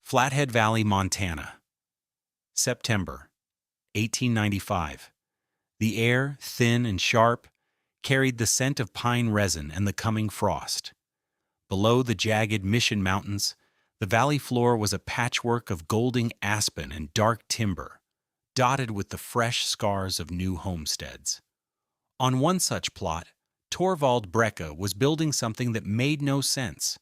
Flathead Valley, Montana. September 1895. The air, thin and sharp, carried the scent of pine resin and the coming frost. Below the jagged Mission Mountains, the valley floor was a patchwork of golden aspen and dark timber, dotted with the fresh scars of new homesteads. On one such plot, Torvald Brekke was building something that made no sense.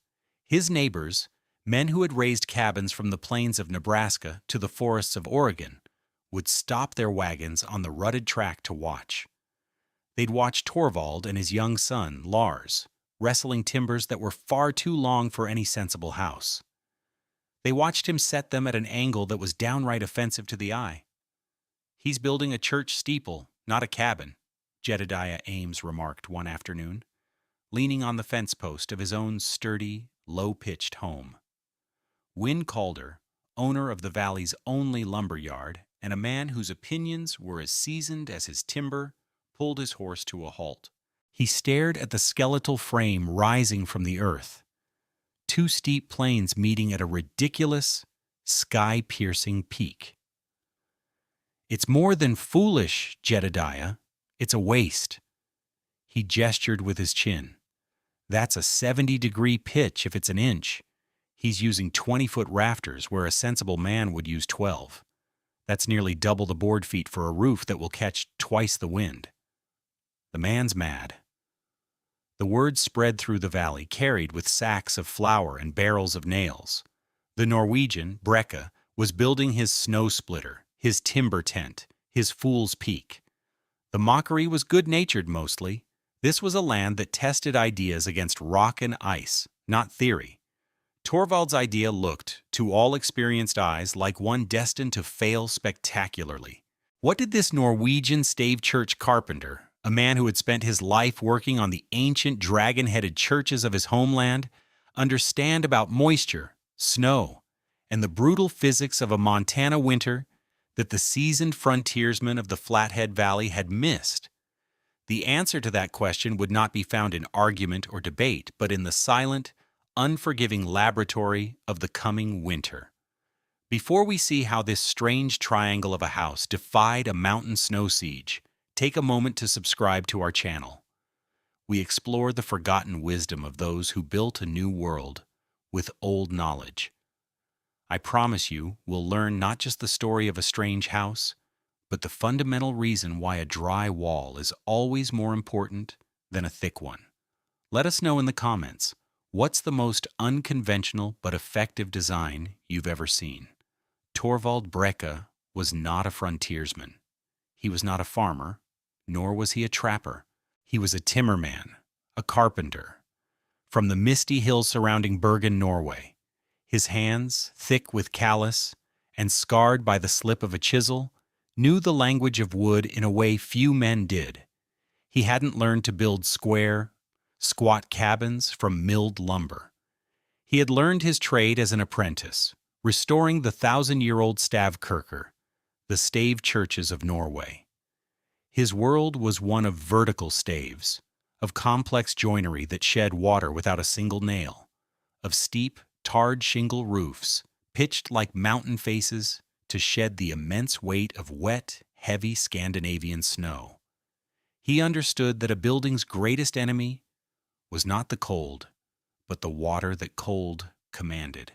His neighbors, men who had raised cabins from the plains of Nebraska to the forests of Oregon, would stop their wagons on the rutted track to watch. They'd watch Torvald and his young son, Lars, wrestling timbers that were far too long for any sensible house. They watched him set them at an angle that was downright offensive to the eye. "He's building a church steeple, not a cabin," Jedediah Ames remarked one afternoon, leaning on the fence post of his own sturdy, low-pitched home. Win Calder, owner of the valley's only lumber yard, and a man whose opinions were as seasoned as his timber, pulled his horse to a halt. He stared at the skeletal frame rising from the earth, two steep planes meeting at a ridiculous, sky-piercing peak. "It's more than foolish, Jedediah. It's a waste." He gestured with his chin. "That's a 70-degree pitch if it's an inch. He's using 20-foot rafters where a sensible man would use 12. That's nearly double the board feet for a roof that will catch twice the wind. The man's mad." The word spread through the valley, carried with sacks of flour and barrels of nails. The Norwegian, Brekke, was building his snow splitter, his timber tent, his fool's peak. The mockery was good-natured mostly. This was a land that tested ideas against rock and ice, not theory. Torvald's idea looked, to all experienced eyes, like one destined to fail spectacularly. What did this Norwegian stave church carpenter, a man who had spent his life working on the ancient dragon-headed churches of his homeland, understand about moisture, snow, and the brutal physics of a Montana winter that the seasoned frontiersmen of the Flathead Valley had missed? The answer to that question would not be found in argument or debate, but in the silent, unforgiving laboratory of the coming winter. Before we see how this strange triangle of a house defied a mountain snow siege, take a moment to subscribe to our channel. We explore the forgotten wisdom of those who built a new world with old knowledge. I promise you we'll learn not just the story of a strange house, but the fundamental reason why a dry wall is always more important than a thick one. Let us know in the comments, what's the most unconventional but effective design you've ever seen? Torvald Brekke was not a frontiersman. He was not a farmer, nor was he a trapper. He was a timmerman, a carpenter. From the misty hills surrounding Bergen, Norway, his hands, thick with callus and scarred by the slip of a chisel, knew the language of wood in a way few men did. He hadn't learned to build square, squat cabins from milled lumber. He had learned his trade as an apprentice, restoring the 1,000-year-old stavkirker, the stave churches of Norway. His world was one of vertical staves, of complex joinery that shed water without a single nail, of steep, tarred shingle roofs, pitched like mountain faces to shed the immense weight of wet, heavy Scandinavian snow. He understood that a building's greatest enemy was not the cold, but the water that cold commanded.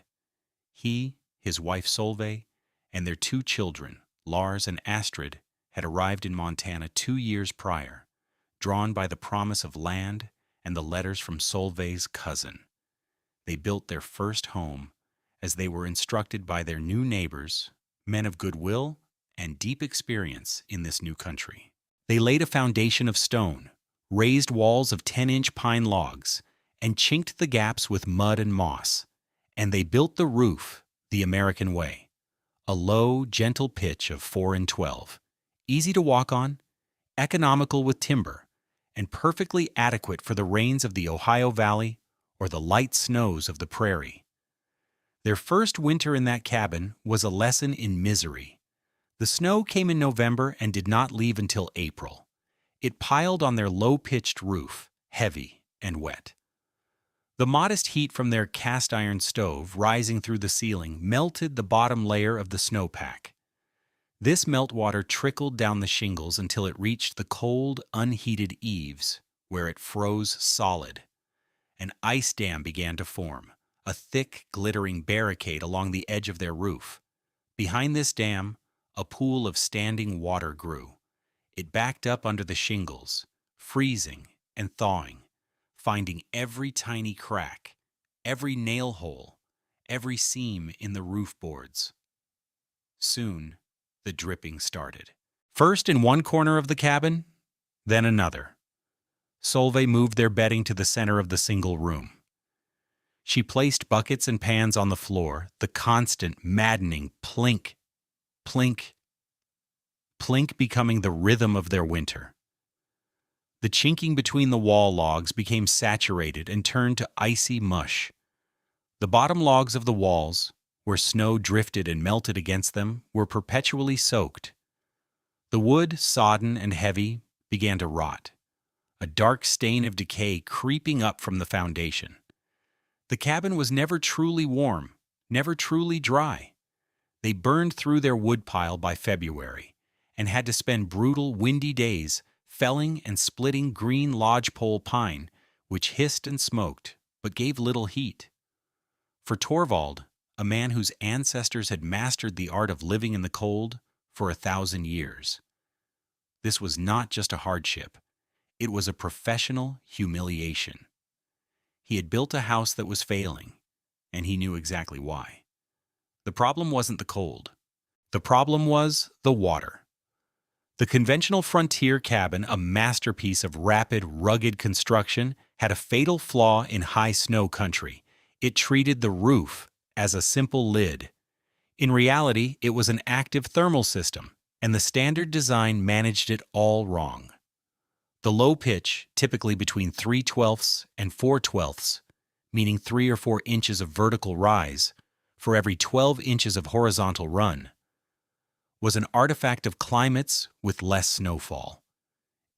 He, his wife Solveig, and their two children, Lars and Astrid, had arrived in Montana 2 years prior, drawn by the promise of land and the letters from Solveig's cousin. They built their first home as they were instructed by their new neighbors, men of goodwill and deep experience in this new country. They laid a foundation of stone, raised walls of 10-inch pine logs, and chinked the gaps with mud and moss, and they built the roof the American way, a low, gentle pitch of 4 and 12, easy to walk on, economical with timber, and perfectly adequate for the rains of the Ohio Valley or the light snows of the prairie. Their first winter in that cabin was a lesson in misery. The snow came in November and did not leave until April. It piled on their low-pitched roof, heavy and wet. The modest heat from their cast-iron stove rising through the ceiling melted the bottom layer of the snowpack. This meltwater trickled down the shingles until it reached the cold, unheated eaves, where it froze solid. An ice dam began to form, a thick, glittering barricade along the edge of their roof. Behind this dam, a pool of standing water grew. It backed up under the shingles, freezing and thawing, finding every tiny crack, every nail hole, every seam in the roof boards. Soon, the dripping started. First in one corner of the cabin, then another. Solveig moved their bedding to the center of the single room. She placed buckets and pans on the floor, the constant, maddening plink, plink, plink becoming the rhythm of their winter. The chinking between the wall logs became saturated and turned to icy mush. The bottom logs of the walls, where snow drifted and melted against them, were perpetually soaked. The wood, sodden and heavy, began to rot, a dark stain of decay creeping up from the foundation. The cabin was never truly warm, never truly dry. They burned through their woodpile by February and had to spend brutal, windy days felling and splitting green lodgepole pine, which hissed and smoked, but gave little heat. For Torvald, a man whose ancestors had mastered the art of living in the cold for 1,000 years, this was not just a hardship, it was a professional humiliation. He had built a house that was failing, and he knew exactly why. The problem wasn't the cold. The problem was the water. The conventional frontier cabin, a masterpiece of rapid, rugged construction, had a fatal flaw in high snow country. It treated the roof as a simple lid. In reality, it was an active thermal system, and the standard design managed it all wrong. The low pitch, typically between 3/12 and 4/12, meaning 3 or 4 inches of vertical rise for every 12 inches of horizontal run, was an artifact of climates with less snowfall.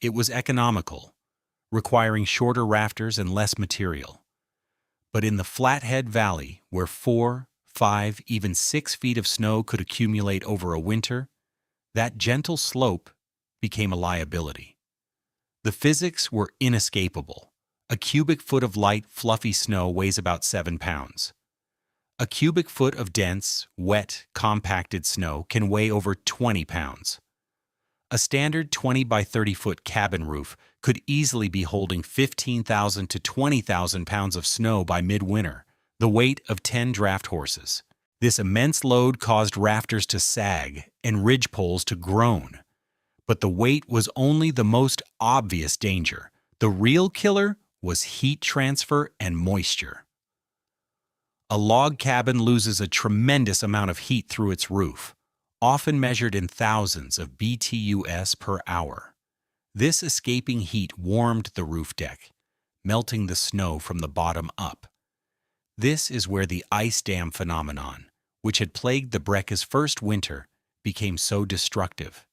It was economical, requiring shorter rafters and less material. But in the Flathead Valley, where 4, 5, even 6 feet of snow could accumulate over a winter, that gentle slope became a liability. The physics were inescapable. A cubic foot of light, fluffy snow weighs about 7 pounds. A cubic foot of dense, wet, compacted snow can weigh over 20 pounds. A standard 20 by 30 foot cabin roof could easily be holding 15,000 to 20,000 pounds of snow by midwinter, the weight of 10 draft horses. This immense load caused rafters to sag and ridgepoles to groan. But the weight was only the most obvious danger. The real killer was heat transfer and moisture. A log cabin loses a tremendous amount of heat through its roof, often measured in thousands of BTUs per hour. This escaping heat warmed the roof deck, melting the snow from the bottom up. This is where the ice dam phenomenon, which had plagued the Brekke's first winter, became so destructive.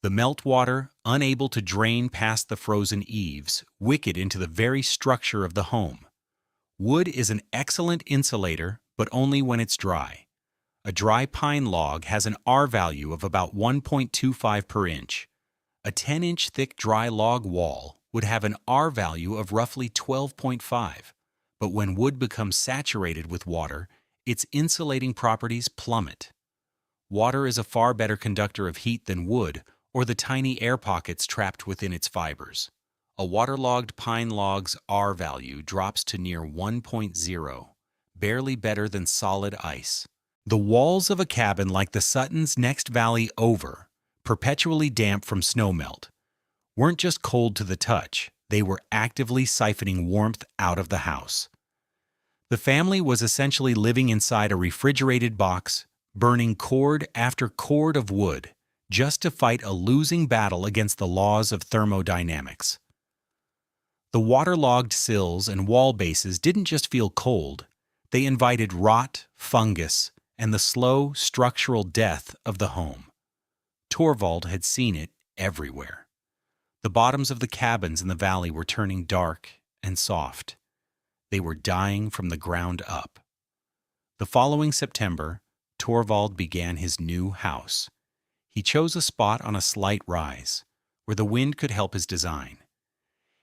The meltwater, unable to drain past the frozen eaves, wicked into the very structure of the home. Wood is an excellent insulator, but only when it's dry. A dry pine log has an R value of about 1.25 per inch. A 10-inch thick dry log wall would have an R value of roughly 12.5, but when wood becomes saturated with water, its insulating properties plummet. Water is a far better conductor of heat than wood, or the tiny air pockets trapped within its fibers. A waterlogged pine log's R value drops to near 1.0, barely better than solid ice. The walls of a cabin like the Suttons' next valley over, perpetually damp from snowmelt, weren't just cold to the touch, they were actively siphoning warmth out of the house. The family was essentially living inside a refrigerated box, burning cord after cord of wood, just to fight a losing battle against the laws of thermodynamics. The waterlogged sills and wall bases didn't just feel cold, they invited rot, fungus, and the slow, structural death of the home. Torvald had seen it everywhere. The bottoms of the cabins in the valley were turning dark and soft. They were dying from the ground up. The following September, Torvald began his new house. He chose a spot on a slight rise, where the wind could help his design.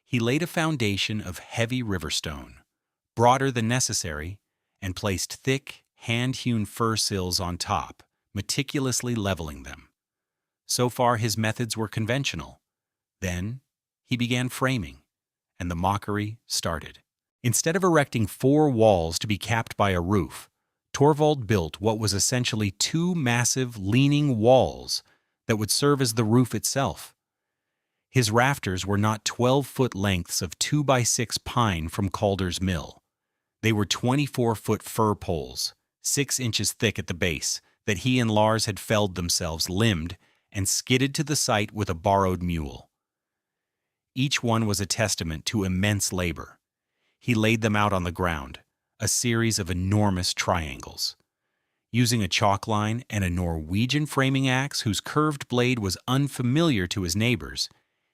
He laid a foundation of heavy riverstone, broader than necessary, and placed thick, hand-hewn fir sills on top, meticulously leveling them. So far his methods were conventional. Then he began framing, and the mockery started. Instead of erecting 4 walls to be capped by a roof, Torvald built what was essentially 2 massive, leaning walls that would serve as the roof itself. His rafters were not 12-foot lengths of 2x6 pine from Calder's mill. They were 24-foot fir poles, 6 inches thick at the base, that he and Lars had felled themselves, limbed, and skidded to the site with a borrowed mule. Each one was a testament to immense labor. He laid them out on the ground, a series of enormous triangles. Using a chalk line and a Norwegian framing axe whose curved blade was unfamiliar to his neighbors,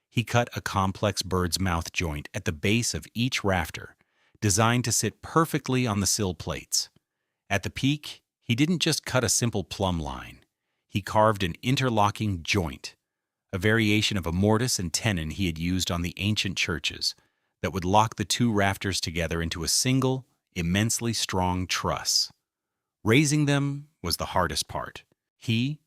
he cut a complex bird's mouth joint at the base of each rafter, designed to sit perfectly on the sill plates. At the peak, he didn't just cut a simple plumb line. He carved an interlocking joint, a variation of a mortise and tenon he had used on the ancient churches, that would lock the 2 rafters together into a single, immensely strong truss. Raising them was the hardest part. He,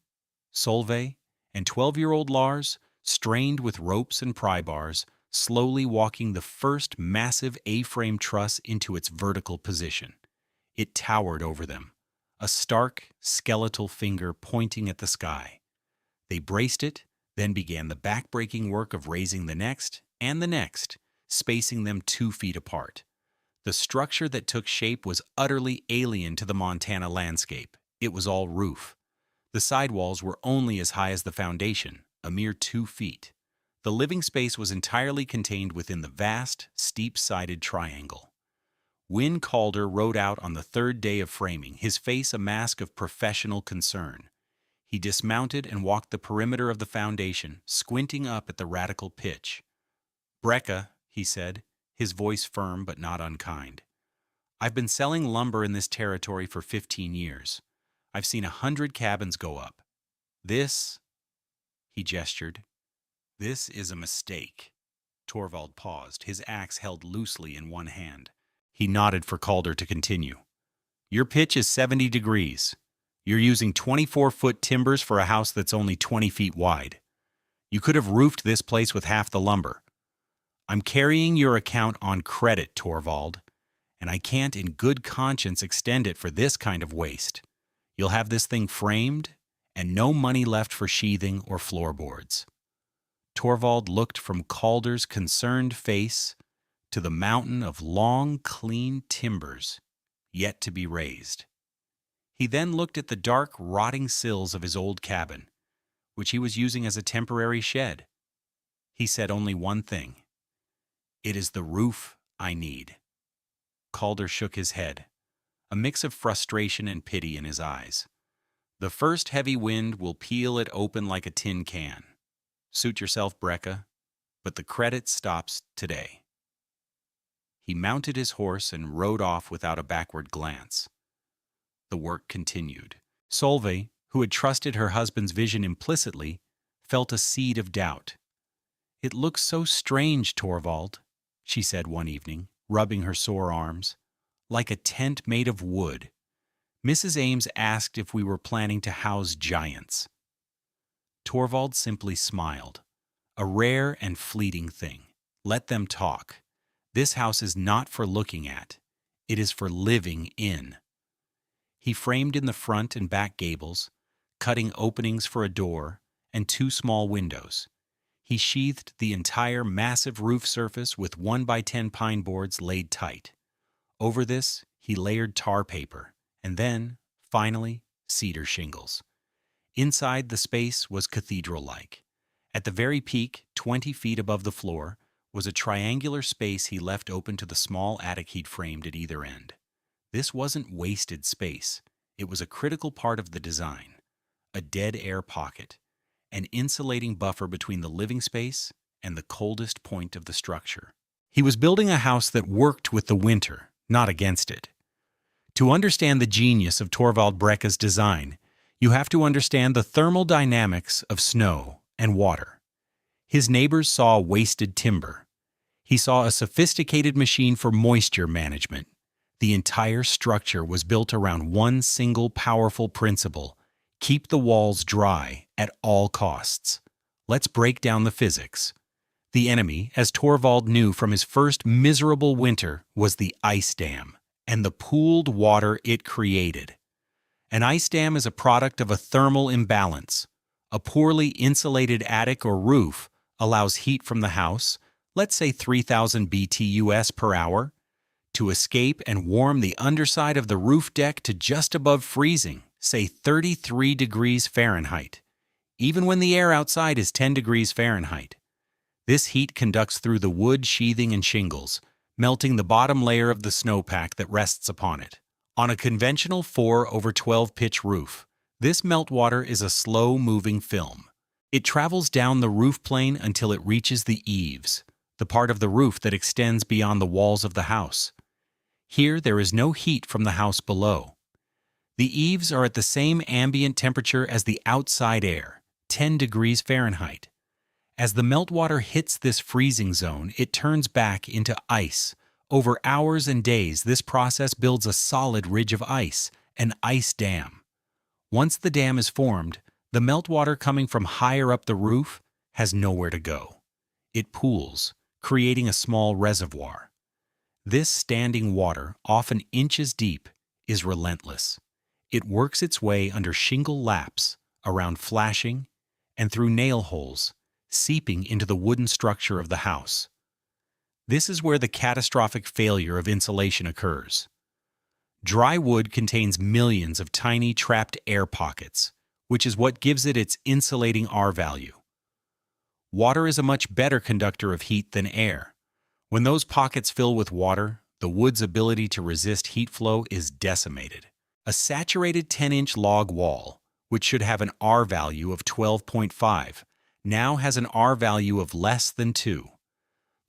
Solveig, and 12-year-old Lars strained with ropes and pry bars, slowly walking the first massive A-frame truss into its vertical position. It towered over them, a stark, skeletal finger pointing at the sky. They braced it, then began the back-breaking work of raising the next and the next, spacing them 2 feet apart. The structure that took shape was utterly alien to the Montana landscape. It was all roof. The sidewalls were only as high as the foundation, a mere 2 feet. The living space was entirely contained within the vast, steep-sided triangle. Win Calder rode out on the 3rd day of framing, his face a mask of professional concern. He dismounted and walked the perimeter of the foundation, squinting up at the radical pitch. "Brekke," he said, his voice firm but not unkind. "I've been selling lumber in this territory for 15 years. I've seen 100 cabins go up. This," he gestured, "this is a mistake." Torvald paused, his axe held loosely in one hand. He nodded for Calder to continue. "Your pitch is 70 degrees. You're using 24-foot timbers for a house that's only 20 feet wide. You could have roofed this place with half the lumber. I'm carrying your account on credit, Torvald, and I can't in good conscience extend it for this kind of waste. You'll have this thing framed, and no money left for sheathing or floorboards." Torvald looked from Calder's concerned face to the mountain of long, clean timbers yet to be raised. He then looked at the dark, rotting sills of his old cabin, which he was using as a temporary shed. He said only one thing: "It is the roof I need." Calder shook his head, a mix of frustration and pity in his eyes. "The first heavy wind will peel it open like a tin can. Suit yourself, Brekke, but the credit stops today." He mounted his horse and rode off without a backward glance. The work continued. Solveig, who had trusted her husband's vision implicitly, felt a seed of doubt. "It looks so strange, Torvald," she said one evening, rubbing her sore arms, "like a tent made of wood. Mrs. Ames asked if we were planning to house giants." Torvald simply smiled. A rare and fleeting thing. Let them talk. This house is not for looking at. It is for living in. He framed in the front and back gables, cutting openings for a door and 2 small windows. He sheathed the entire massive roof surface with 1x10 pine boards laid tight. Over this, he layered tar paper, and then, finally, cedar shingles. Inside, the space was cathedral-like. At the very peak, 20 feet above the floor, was a triangular space he left open to the small attic he'd framed at either end. This wasn't wasted space. It was a critical part of the design. A dead air pocket, an insulating buffer between the living space and the coldest point of the structure. He was building a house that worked with the winter, not against it. To understand the genius of Torvald Brekke's design, you have to understand the thermal dynamics of snow and water. His neighbors saw wasted timber. He saw a sophisticated machine for moisture management. The entire structure was built around one single powerful principle: keep the walls dry at all costs. Let's break down the physics. The enemy, as Torvald knew from his first miserable winter, was the ice dam and the pooled water it created. An ice dam is a product of a thermal imbalance. A poorly insulated attic or roof allows heat from the house, let's say 3,000 BTUs per hour, to escape and warm the underside of the roof deck to just above freezing, say 33 degrees Fahrenheit, even when the air outside is 10 degrees Fahrenheit. This heat conducts through the wood sheathing and shingles, melting the bottom layer of the snowpack that rests upon it. On a conventional 4/12 pitch roof, this meltwater is a slow-moving film. It travels down the roof plane until it reaches the eaves, the part of the roof that extends beyond the walls of the house. Here, there is no heat from the house below. The eaves are at the same ambient temperature as the outside air, 10 degrees Fahrenheit. As the meltwater hits this freezing zone, it turns back into ice. Over hours and days, this process builds a solid ridge of ice, an ice dam. Once the dam is formed, the meltwater coming from higher up the roof has nowhere to go. It pools, creating a small reservoir. This standing water, often inches deep, is relentless. It works its way under shingle laps, around flashing, and through nail holes, seeping into the wooden structure of the house. This is where the catastrophic failure of insulation occurs. Dry wood contains millions of tiny trapped air pockets, which is what gives it its insulating R value. Water is a much better conductor of heat than air. When those pockets fill with water, the wood's ability to resist heat flow is decimated. A saturated 10-inch log wall, which should have an R value of 12.5, now has an R value of less than 2.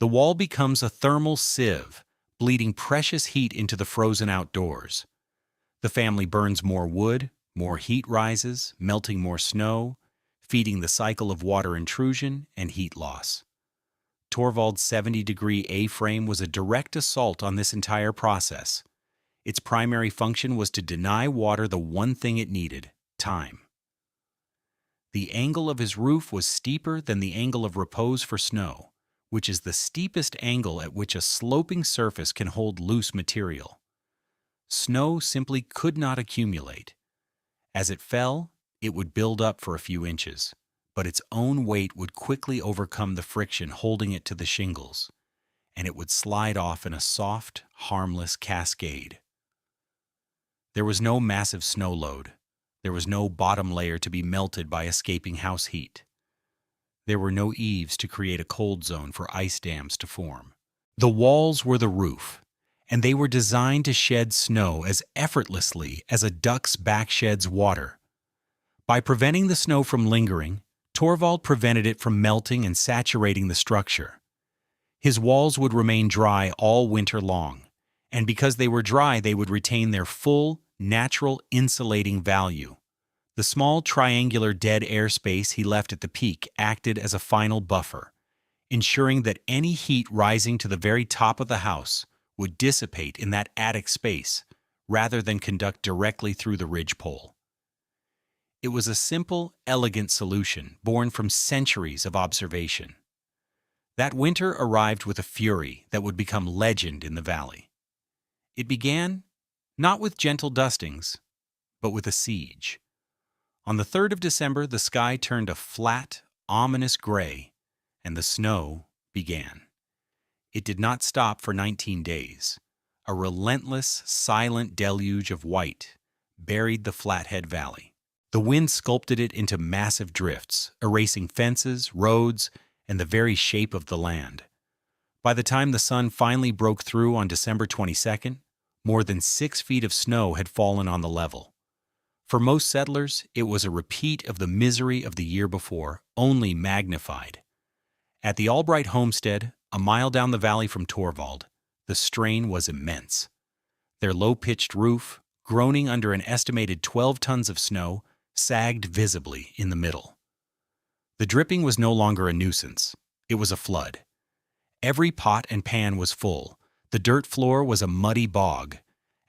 The wall becomes a thermal sieve, bleeding precious heat into the frozen outdoors. The family burns more wood, more heat rises, melting more snow, feeding the cycle of water intrusion and heat loss. Torvald's 70-degree A-frame was a direct assault on this entire process. Its primary function was to deny water the one thing it needed: time. The angle of his roof was steeper than the angle of repose for snow, which is the steepest angle at which a sloping surface can hold loose material. Snow simply could not accumulate. As it fell, it would build up for a few inches, but its own weight would quickly overcome the friction holding it to the shingles, and it would slide off in a soft, harmless cascade. There was no massive snow load. There was no bottom layer to be melted by escaping house heat. There were no eaves to create a cold zone for ice dams to form. The walls were the roof, and they were designed to shed snow as effortlessly as a duck's back sheds water. By preventing the snow from lingering, Torvald prevented it from melting and saturating the structure. His walls would remain dry all winter long, and because they were dry, they would retain their full, natural insulating value. The small triangular dead air space he left at the peak acted as a final buffer, ensuring that any heat rising to the very top of the house would dissipate in that attic space rather than conduct directly through the ridgepole. It was a simple, elegant solution born from centuries of observation. That winter arrived with a fury that would become legend in the valley. It began not with gentle dustings, but with a siege. On the 3rd of December, the sky turned a flat, ominous gray, and the snow began. It did not stop for 19 days. A relentless, silent deluge of white buried the Flathead Valley. The wind sculpted it into massive drifts, erasing fences, roads, and the very shape of the land. By the time the sun finally broke through on December 22nd, more than 6 feet of snow had fallen on the level. For most settlers, it was a repeat of the misery of the year before, only magnified. At the Albright Homestead, a mile down the valley from Torvald, the strain was immense. Their low-pitched roof, groaning under an estimated 12 tons of snow, sagged visibly in the middle. The dripping was no longer a nuisance. It was a flood. Every pot and pan was full, the dirt floor was a muddy bog,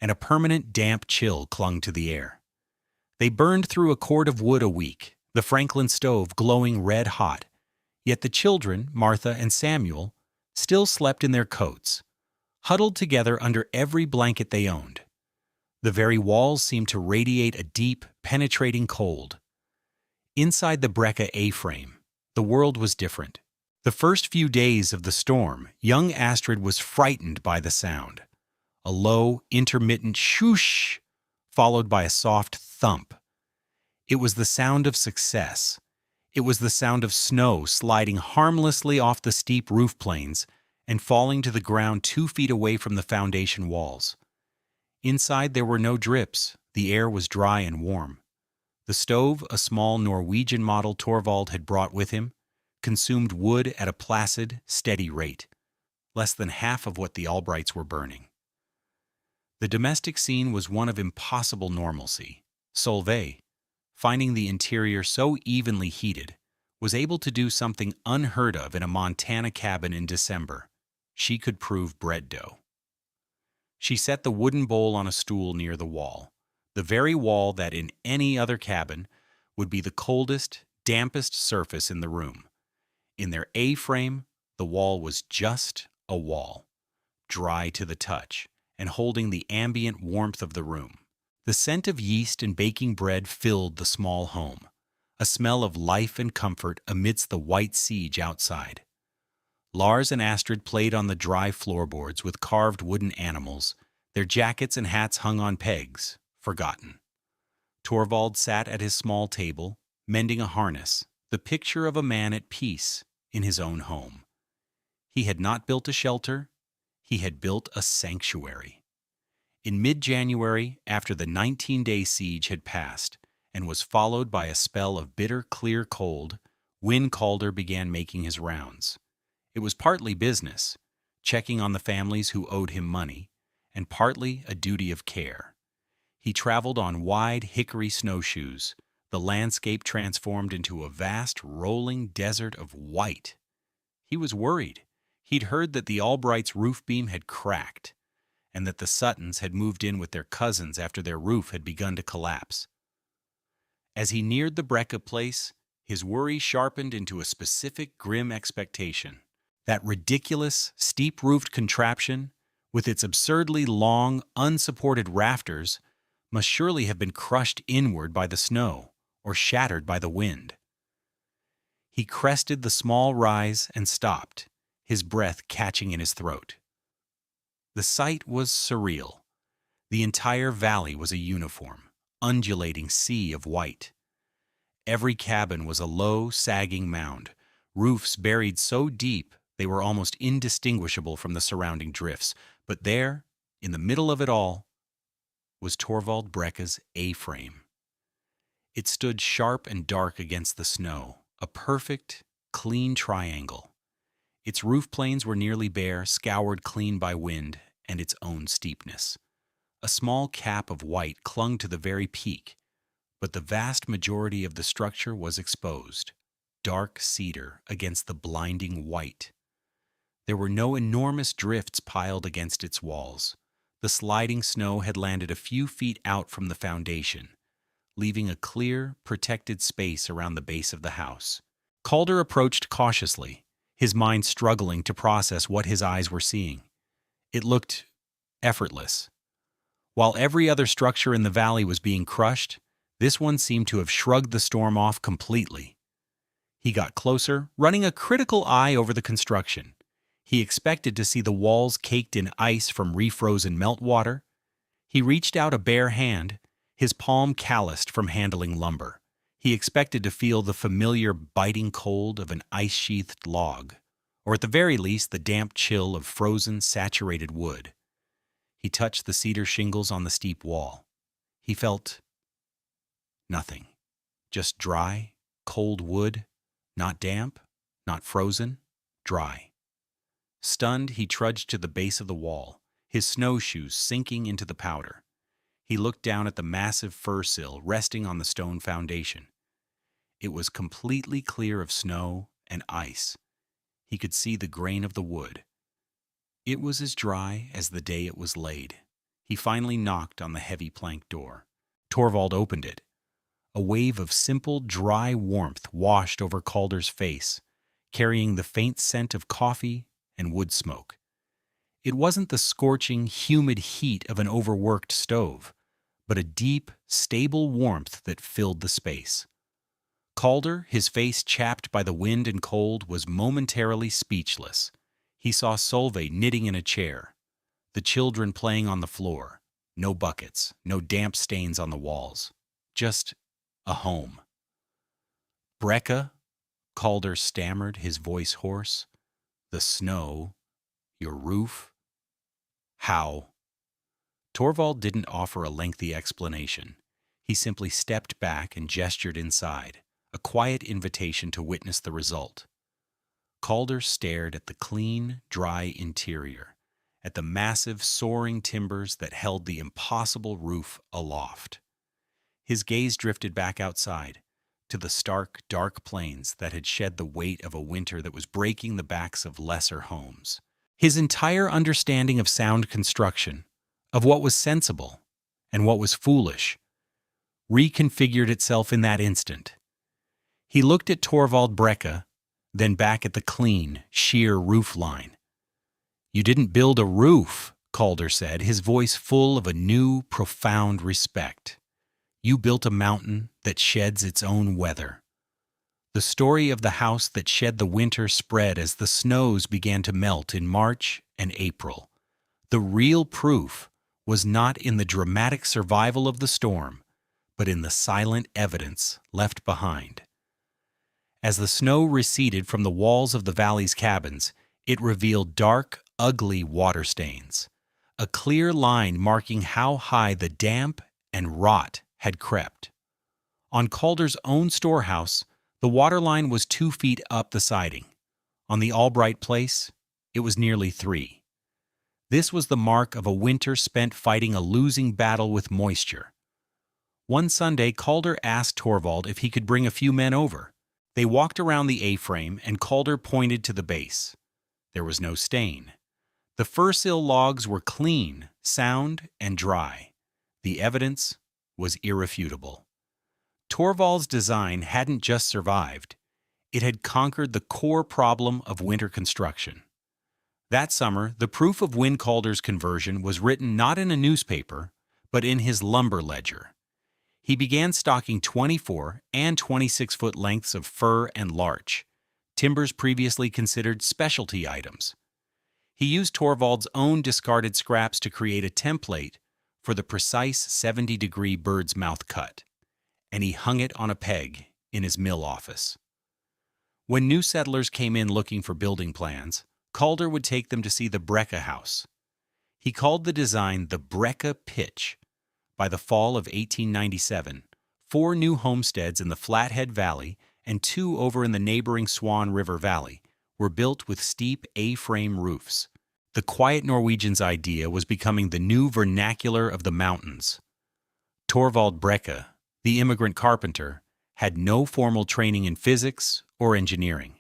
and a permanent damp chill clung to the air. They burned through a cord of wood a week, the Franklin stove glowing red hot, yet the children, Martha and Samuel, still slept in their coats, huddled together under every blanket they owned. The very walls seemed to radiate a deep, penetrating cold. Inside the Brekke A-frame, the world was different. The first few days of the storm, young Astrid was frightened by the sound. A low, intermittent shoosh, followed by a soft thump. It was the sound of success. It was the sound of snow sliding harmlessly off the steep roof planes and falling to the ground 2 feet away from the foundation walls. Inside there were no drips. The air was dry and warm. The stove, a small Norwegian model Torvald had brought with him, consumed wood at a placid, steady rate, less than half of what the Albrights were burning. The domestic scene was one of impossible normalcy. Solveig, finding the interior so evenly heated, was able to do something unheard of in a Montana cabin in December. She could prove bread dough. She set the wooden bowl on a stool near the wall, the very wall that in any other cabin would be the coldest, dampest surface in the room. In their A-frame, the wall was just a wall, dry to the touch, and holding the ambient warmth of the room. The scent of yeast and baking bread filled the small home, a smell of life and comfort amidst the white siege outside. Lars and Astrid played on the dry floorboards with carved wooden animals, their jackets and hats hung on pegs, forgotten. Torvald sat at his small table, mending a harness, the picture of a man at peace in his own home. He had not built a shelter, he had built a sanctuary. In mid-January, after the 19-day siege had passed and was followed by a spell of bitter, clear cold, Win Calder began making his rounds. It was partly business, checking on the families who owed him money, and partly a duty of care. He traveled on wide hickory snowshoes, the landscape transformed into a vast, rolling desert of white. He was worried. He'd heard that the Albrights' roof beam had cracked, and that the Suttons had moved in with their cousins after their roof had begun to collapse. As he neared the Brekke place, his worry sharpened into a specific, grim expectation. That ridiculous, steep-roofed contraption, with its absurdly long, unsupported rafters, must surely have been crushed inward by the snow or shattered by the wind. He crested the small rise and stopped, his breath catching in his throat. The sight was surreal. The entire valley was a uniform, undulating sea of white. Every cabin was a low, sagging mound, roofs buried so deep they were almost indistinguishable from the surrounding drifts. But there, in the middle of it all, was Torvald Brekke's A-frame. It stood sharp and dark against the snow, a perfect, clean triangle. Its roof planes were nearly bare, scoured clean by wind and its own steepness. A small cap of white clung to the very peak, but the vast majority of the structure was exposed, dark cedar against the blinding white. There were no enormous drifts piled against its walls. The sliding snow had landed a few feet out from the foundation, leaving a clear, protected space around the base of the house. Calder approached cautiously, his mind struggling to process what his eyes were seeing. It looked effortless. While every other structure in the valley was being crushed, this one seemed to have shrugged the storm off completely. He got closer, running a critical eye over the construction. He expected to see the walls caked in ice from refrozen meltwater. He reached out a bare hand, his palm calloused from handling lumber. He expected to feel the familiar biting cold of an ice-sheathed log, or at the very least the damp chill of frozen, saturated wood. He touched the cedar shingles on the steep wall. He felt nothing, just dry, cold wood, not damp, not frozen, dry. Stunned, he trudged to the base of the wall, his snowshoes sinking into the powder. He looked down at the massive fir sill resting on the stone foundation. It was completely clear of snow and ice. He could see the grain of the wood. It was as dry as the day it was laid. He finally knocked on the heavy plank door. Torvald opened it. A wave of simple, dry warmth washed over Calder's face, carrying the faint scent of coffee and wood smoke. It wasn't the scorching, humid heat of an overworked stove, but a deep, stable warmth that filled the space. Calder, his face chapped by the wind and cold, was momentarily speechless. He saw Solveig knitting in a chair, the children playing on the floor. No buckets, no damp stains on the walls. Just a home. Brekke, Calder stammered, his voice hoarse. The snow, your roof. How? Torvald didn't offer a lengthy explanation. He simply stepped back and gestured inside, a quiet invitation to witness the result. Calder stared at the clean, dry interior, at the massive, soaring timbers that held the impossible roof aloft. His gaze drifted back outside, to the stark, dark plains that had shed the weight of a winter that was breaking the backs of lesser homes. His entire understanding of sound construction, of what was sensible and what was foolish, reconfigured itself in that instant. He looked at Torvald Brekke, then back at the clean, sheer roof line. You didn't build a roof, Calder said, his voice full of a new, profound respect. You built a mountain that sheds its own weather. The story of the house that shed the winter spread as the snows began to melt in March and April. The real proof was not in the dramatic survival of the storm, but in the silent evidence left behind. As the snow receded from the walls of the valley's cabins, it revealed dark, ugly water stains, a clear line marking how high the damp and rot had crept. On Calder's own storehouse, the waterline was 2 feet up the siding. On the Albright place, it was nearly 3. This was the mark of a winter spent fighting a losing battle with moisture. One Sunday, Calder asked Torvald if he could bring a few men over. They walked around the A-frame, and Calder pointed to the base. There was no stain. The fir sill logs were clean, sound, and dry. The evidence was irrefutable. Torvald's design hadn't just survived. It had conquered the core problem of winter construction. That summer, the proof of Win Calder's conversion was written not in a newspaper, but in his lumber ledger. He began stocking 24 and 26-foot lengths of fir and larch, timbers previously considered specialty items. He used Torvald's own discarded scraps to create a template for the precise 70-degree bird's mouth cut, and he hung it on a peg in his mill office. When new settlers came in looking for building plans, Calder would take them to see the Brekke house. He called the design the Brekke Pitch. By the fall of 1897, 4 new homesteads in the Flathead Valley and 2 over in the neighboring Swan River Valley were built with steep A-frame roofs. The quiet Norwegian's idea was becoming the new vernacular of the mountains. Torvald Brekke, the immigrant carpenter, had no formal training in physics or engineering.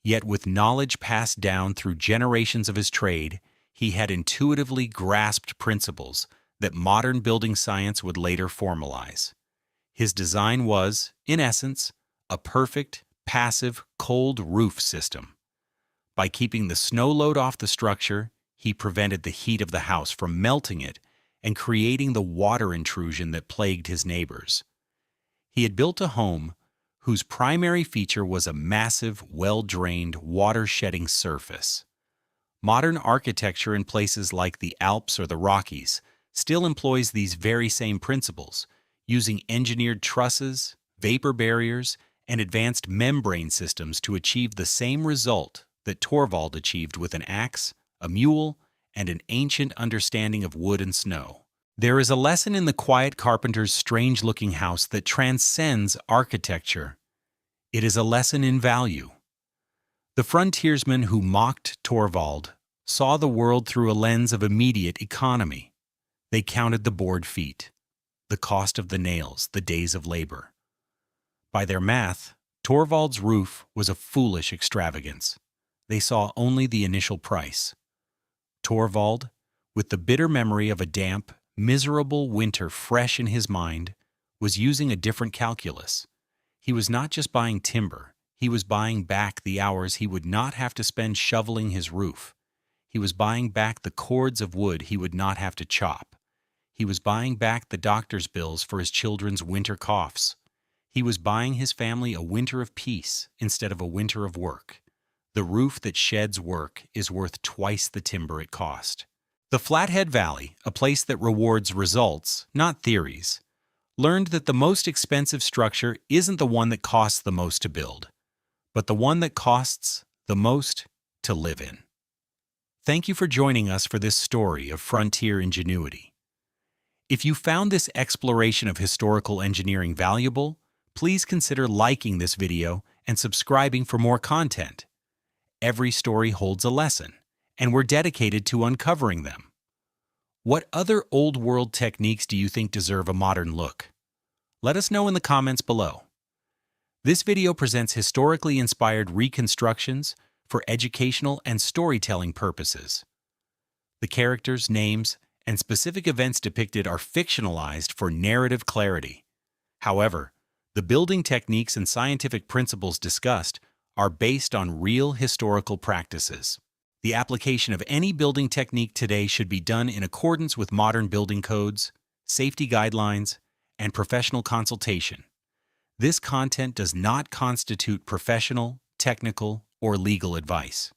Yet with knowledge passed down through generations of his trade, he had intuitively grasped principles that modern building science would later formalize. His design was, in essence, a perfect, passive, cold roof system. By keeping the snow load off the structure, he prevented the heat of the house from melting it and creating the water intrusion that plagued his neighbors. He had built a home whose primary feature was a massive, well-drained, water-shedding surface. Modern architecture in places like the Alps or the Rockies still employs these very same principles, using engineered trusses, vapor barriers, and advanced membrane systems to achieve the same result that Torvald achieved with an axe, a mule, and an ancient understanding of wood and snow. There is a lesson in the quiet carpenter's strange-looking house that transcends architecture. It is a lesson in value. The frontiersman who mocked Torvald saw the world through a lens of immediate economy. They counted the board feet, the cost of the nails, the days of labor. By their math, Torvald's roof was a foolish extravagance. They saw only the initial price. Torvald, with the bitter memory of a damp, miserable winter fresh in his mind, was using a different calculus. He was not just buying timber, he was buying back the hours he would not have to spend shoveling his roof. He was buying back the cords of wood he would not have to chop. He was buying back the doctor's bills for his children's winter coughs. He was buying his family a winter of peace instead of a winter of work. The roof that sheds work is worth twice the timber it cost. The Flathead Valley, a place that rewards results, not theories, learned that the most expensive structure isn't the one that costs the most to build, but the one that costs the most to live in. Thank you for joining us for this story of frontier ingenuity. If you found this exploration of historical engineering valuable, please consider liking this video and subscribing for more content. Every story holds a lesson, and we're dedicated to uncovering them. What other old-world techniques do you think deserve a modern look? Let us know in the comments below. This video presents historically inspired reconstructions for educational and storytelling purposes. The characters, names, and specific events depicted are fictionalized for narrative clarity. However, the building techniques and scientific principles discussed are based on real historical practices. The application of any building technique today should be done in accordance with modern building codes, safety guidelines, and professional consultation. This content does not constitute professional, technical, or legal advice.